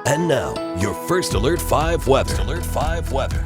And now, your First Alert 5 weather.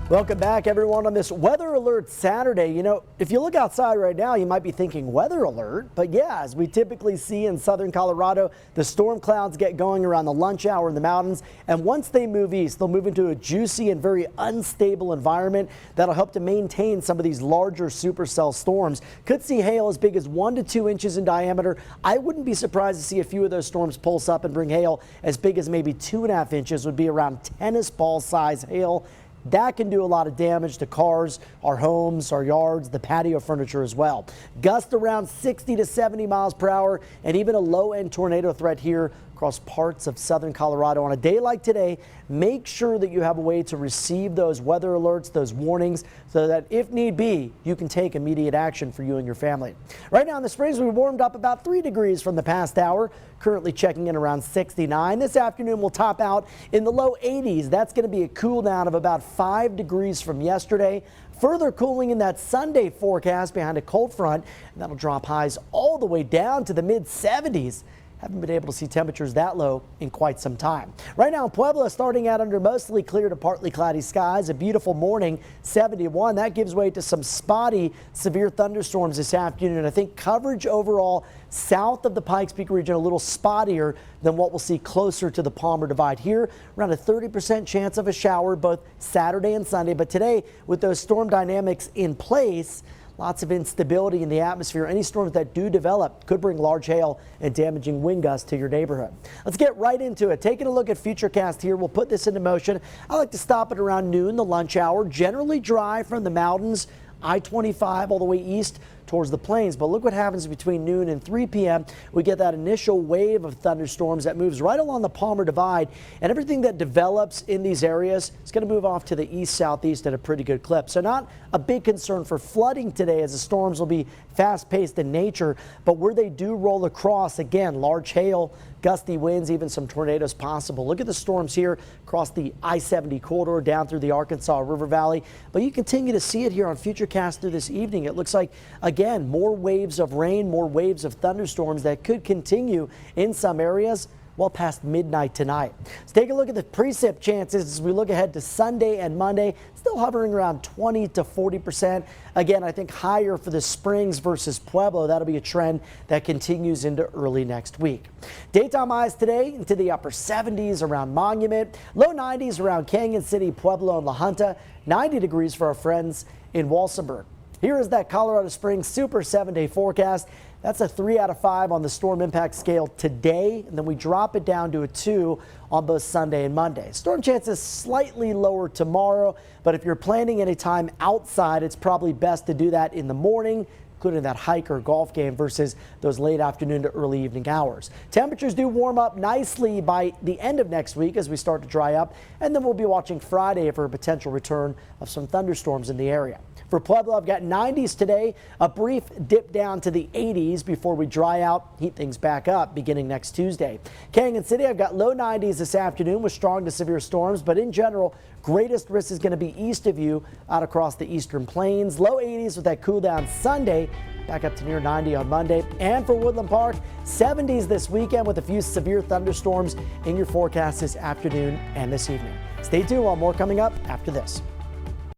Welcome back, everyone, on this Weather Alert Saturday. You know, if you look outside right now, you might be thinking weather alert. But yeah, as we typically see in southern Colorado, the storm clouds get going around the lunch hour in the mountains. And once they move east, they'll move into a juicy and very unstable environment that'll help to maintain some of these larger supercell storms. Could see hail as big as 1 to 2 inches in diameter. I wouldn't be surprised to see a few of those storms pulse up and bring hail as big as maybe 2.5 inches, would be around tennis ball size hail. That can do a lot of damage to cars, our homes, our yards, the patio furniture as well. Gusts around 60 to 70 miles per hour, and even a low-end tornado threat here across parts of southern Colorado. On a day like today, make sure that you have a way to receive those weather alerts, those warnings, so that if need be, you can take immediate action for you and your family. Right now in the Springs, we warmed up about 3 degrees from the past hour, currently checking in around 69. This afternoon, we'll top out in the low 80s. That's going to be a cool down of about 5 degrees from yesterday. Further cooling in that Sunday forecast behind a cold front, and that'll drop highs all the way down to the mid 70s. Haven't been able to see temperatures that low in quite some time. Right now in Puebla, starting out under mostly clear to partly cloudy skies. A beautiful morning, 71. That gives way to some spotty severe thunderstorms this afternoon. I think coverage overall south of the Pikes Peak region a little spottier than what we'll see closer to the Palmer Divide here. Around a 30% chance of a shower both Saturday and Sunday. But today, with those storm dynamics in place, lots of instability in the atmosphere. Any storms that do develop could bring large hail and damaging wind gusts to your neighborhood. Let's get right into it. Taking a look at Futurecast here, we'll put this into motion. I like to stop at around noon, the lunch hour. Generally dry from the mountains, I-25 all the way east towards the plains. But look what happens between noon and 3 p.m. We get that initial wave of thunderstorms that moves right along the Palmer Divide, and everything that develops in these areas is going to move off to the east-southeast at a pretty good clip. So not a big concern for flooding today, as the storms will be fast-paced in nature. But where they do roll across, again, large hail, gusty winds, even some tornadoes possible. Look at the storms here across the I-70 corridor down through the Arkansas River Valley. But you continue to see it here on Futurecast through this evening. It looks like, again, more waves of rain, more waves of thunderstorms that could continue in some areas well past midnight tonight. Let's take a look at the precip chances as we look ahead to Sunday and Monday. Still hovering around 20 to 40%. Again, I think higher for the Springs versus Pueblo. That'll be a trend that continues into early next week. Daytime highs today into the upper 70s around Monument. Low 90s around Canyon City, Pueblo, and La Junta. 90 degrees for our friends in Walsenburg. Here is that Colorado Springs Super 7-day forecast. That's a 3 out of 5 on the storm impact scale today, and then we drop it down to a 2 on both Sunday and Monday. Storm chances slightly lower tomorrow, but if you're planning any time outside, it's probably best to do that in the morning, including that hike or golf game versus those late afternoon to early evening hours. Temperatures do warm up nicely by the end of next week as we start to dry up, and then we'll be watching Friday for a potential return of some thunderstorms in the area. For Pueblo, I've got 90s today, a brief dip down to the 80s before we dry out, heat things back up beginning next Tuesday. Canyon City, I've got low 90s this afternoon with strong to severe storms, but in general, greatest risk is going to be east of you out across the eastern plains. Low 80s with that cool down Sunday, back up to near 90 on Monday. And for Woodland Park, 70s this weekend with a few severe thunderstorms in your forecast this afternoon and this evening. Stay tuned while more coming up after this.